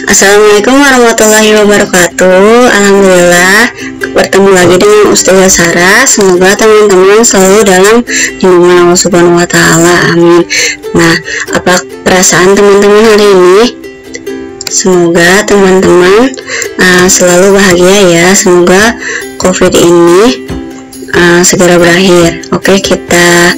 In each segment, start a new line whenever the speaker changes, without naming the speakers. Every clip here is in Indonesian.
Assalamualaikum warahmatullahi wabarakatuh. Alhamdulillah bertemu lagi dengan Ustazah Sarah. Semoga teman-teman selalu dalam lindungan Allah Subhanahu wa Ta'ala. Amin. Nah, apa perasaan teman-teman hari ini? Semoga teman-teman selalu bahagia ya. Semoga COVID ini segera berakhir. Oke, kita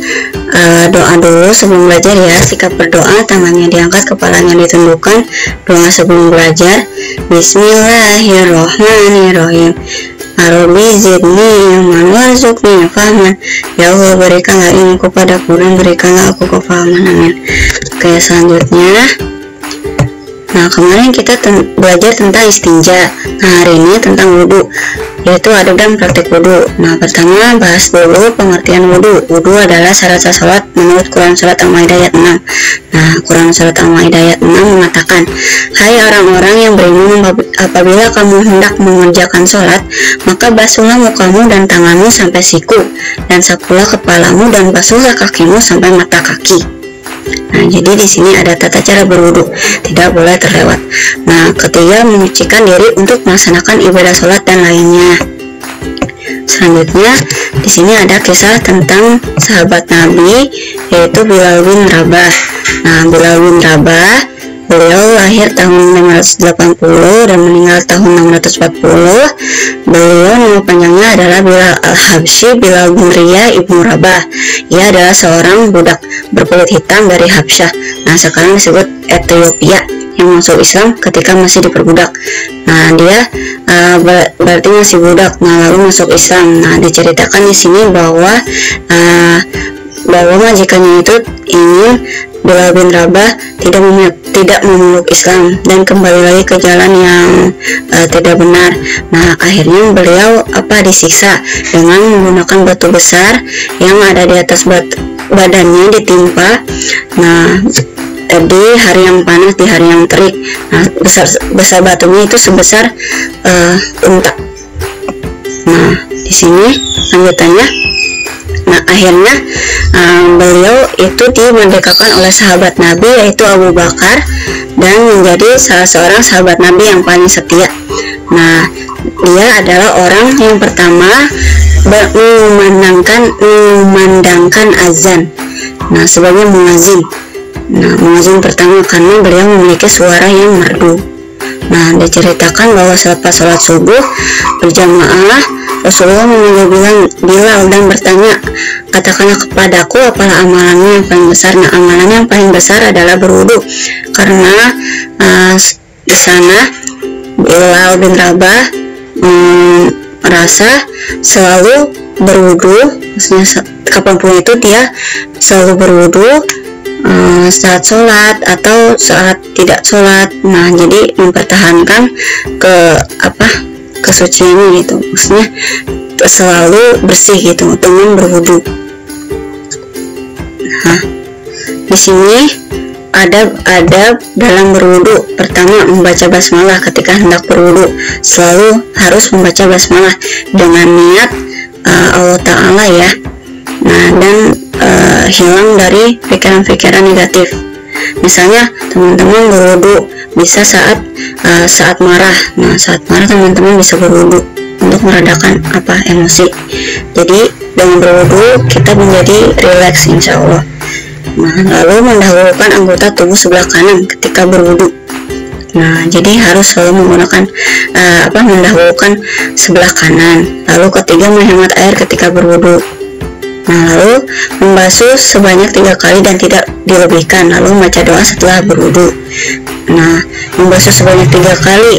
doa dulu sebelum belajar ya. Sikap berdoa, tangannya diangkat, kepalanya ditundukkan. Doa sebelum belajar. Bismillahirrohmanirrohim. Rabbi zidni ilman warzuqni fahman. Ya Allah, berikanlah ilmu kepadaku dan berikanlah aku kefahaman. Amin. Oke, selanjutnya. Nah, kemarin kita belajar tentang istinja. Nah, hari ini tentang wudhu, yaitu adab dan praktik wudhu. Nah, pertama bahas dulu pengertian wudhu. Wudhu adalah syarat sah salat menurut Quran Surat Al-Maidah ayat 6. Nah, Quran Surat Al-Maidah ayat 6 mengatakan, hai orang-orang yang beriman, apabila kamu hendak mengerjakan sholat, maka basuhlah mukamu dan tanganmu sampai siku, dan sapulah kepalamu dan basuhlah kakimu sampai mata kaki. Nah, jadi di sini ada tata cara berwudu, tidak boleh terlewat. Nah, ketiga, menyucikan diri untuk melaksanakan ibadah sholat dan lainnya. Selanjutnya, di sini ada kisah tentang sahabat Nabi, yaitu Bilal bin Rabah. Nah, Bilal bin Rabah, beliau lahir tahun 580 dan meninggal tahun 640. Beliau nama panjangnya adalah Bilal al-Habsyi Bilal bin Riyah ibnu Rabah. Ia adalah seorang budak berkulit hitam dari Habsyah. Nah, sekarang disebut Ethiopia, yang masuk Islam ketika masih diperbudak. Nah, dia berarti masih budak. Nah, lalu masuk Islam. Nah, diceritakan di sini bahwa majikannya itu ingin Bilal bin Rabah tidak memeluk Islam dan kembali lagi ke jalan yang tidak benar. Nah, akhirnya beliau disiksa dengan menggunakan batu besar yang ada di atas badannya ditimpa. Nah, di hari yang panas, di hari yang terik. Nah, besar batunya itu sebesar unta. Nah, di sini lanjutannya. Nah, akhirnya beliau itu dimerdekakan oleh sahabat Nabi, yaitu Abu Bakar, dan menjadi salah seorang sahabat Nabi yang paling setia. Nah, dia adalah orang yang pertama mengumandangkan azan. Nah, sebagai muazin. Nah, muazin pertama karena beliau memiliki suara yang merdu. Nah, diceritakan bahwa selepas sholat subuh berjamaah, Rasulullah memanggil Bilal dan bertanya, katakanlah kepadaku apalah amalanmu yang paling besar. Nah, amalan yang paling besar adalah berwudu, karena di sana Bilal bin Rabah merasa selalu berwudu, maksudnya kapanpun itu dia selalu berwudu saat sholat atau saat tidak sholat. Nah, jadi mempertahankan kesuciannya gitu, maksudnya selalu bersih gitu dengan berwudu. Nah, di sini ada dalam berwudu. Pertama, membaca basmalah ketika hendak berwudu. Selalu harus membaca basmalah dengan niat Allah Ta'ala ya. Nah, dan hilang dari pikiran-pikiran negatif. Misalnya teman-teman berwudu bisa saat marah. Nah, saat marah teman-teman bisa berwudu untuk meredakan emosi. Jadi dengan berwudu kita menjadi rileks insya Allah. Nah, lalu mendahulukan anggota tubuh sebelah kanan ketika berwudu. Nah, jadi harus selalu menggunakan mendahulukan sebelah kanan. Lalu ketiga, menghemat air ketika berwudu. Nah, lalu membasuh sebanyak 3 kali dan tidak dilebihkan. Lalu membaca doa setelah berwudu. Nah, membasuh sebanyak 3 kali,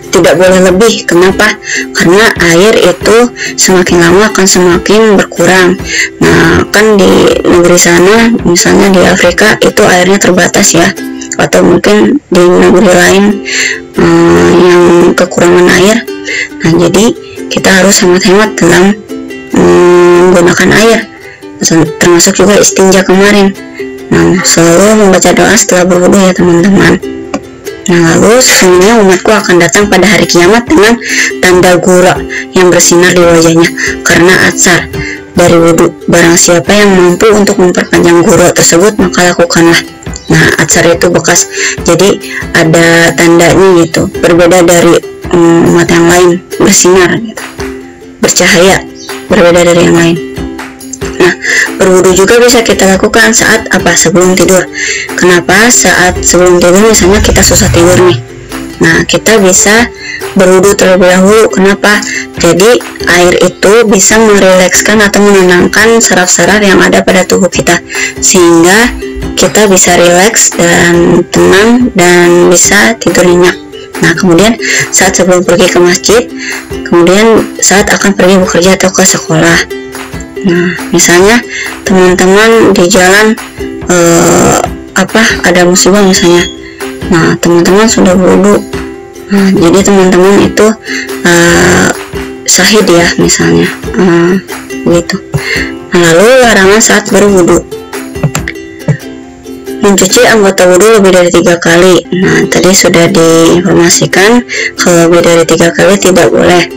tidak boleh lebih. Kenapa? Karena air itu semakin lama akan semakin berkurang. Nah, kan di negeri sana, misalnya di Afrika, itu airnya terbatas ya, atau mungkin di negeri lain yang kekurangan air. Nah, jadi kita harus hemat-hemat dalam menggunakan air, termasuk juga istinja kemarin. Nah, selalu membaca doa setelah berwudu ya teman-teman. Nah, lalu sesungguhnya umatku akan datang pada hari kiamat dengan tanda gura yang bersinar di wajahnya karena atsar dari wudu. Barang siapa yang mampu untuk memperpanjang gura tersebut, maka lakukanlah. Nah, atsar itu bekas, jadi ada tandanya gitu, berbeda dari umat yang lain, bersinar gitu, bercahaya, berbeda dari yang lain. Nah, berwudu juga bisa kita lakukan saat apa? Sebelum tidur. Kenapa? Saat sebelum tidur misalnya kita susah tidur nih. Nah, kita bisa berwudu terlebih dahulu. Kenapa? Jadi air itu bisa merilekskan atau menenangkan saraf-saraf yang ada pada tubuh kita, sehingga kita bisa rileks dan tenang dan bisa tidur nyenyak. Nah, kemudian saat sebelum pergi ke masjid, kemudian saat akan pergi bekerja atau ke sekolah. Nah, misalnya teman-teman di jalan ada musibah misalnya. Nah, teman-teman sudah berwudu. Nah, jadi teman-teman itu syahid ya misalnya, gitu. Nah, lalu larangan saat berwudu. Mencuci anggota wudu lebih dari 3 kali. Nah, tadi sudah diinformasikan kalau lebih dari 3 kali tidak boleh.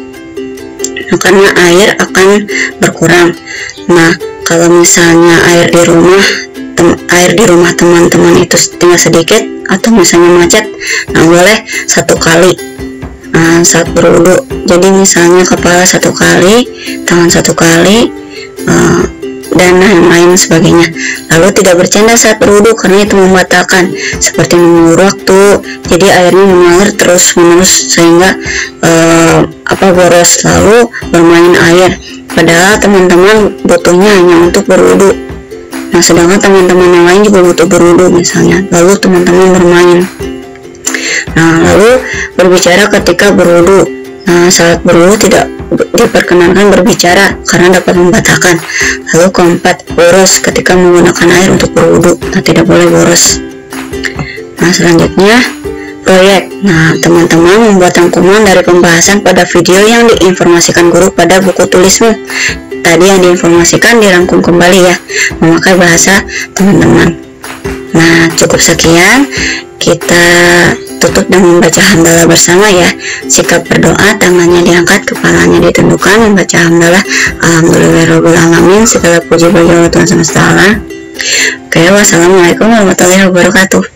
Nah, karena air akan berkurang. Nah, kalau misalnya air di rumah teman-teman itu tinggal sedikit atau misalnya macet, nah boleh 1 kali saat berwudu. Jadi misalnya kepala 1 kali, tangan 1 kali, dan lain sebagainya. Lalu tidak bercanda saat berwudu karena itu membatalkan, seperti mengulur waktu, jadi airnya mengalir terus menerus sehingga boros, lalu bermain air, padahal teman-teman butuhnya hanya untuk berwudu. Nah, sedangkan teman-teman yang lain juga butuh berwudu misalnya, lalu teman-teman bermain. Nah, lalu berbicara ketika berwudu. Nah, saat berwudu tidak diperkenankan berbicara karena dapat membatalkan. Lalu keempat, boros ketika menggunakan air untuk berwudu. Nah, tidak boleh boros. Nah, selanjutnya proyek. Nah, teman-teman membuat rangkuman dari pembahasan pada video yang diinformasikan guru pada buku tulismu. Tadi yang diinformasikan dirangkum kembali ya, memakai bahasa teman-teman. Nah, cukup sekian. Kita tutup dengan membaca hamdalah bersama ya. Sikap berdoa, tangannya diangkat, kepalanya ditundukkan, membaca hamdalah. Alhamdulillahirabbil alamin. Segala puji bagi Allah Tuhan semesta alam. Oke, wassalamualaikum warahmatullahi wabarakatuh.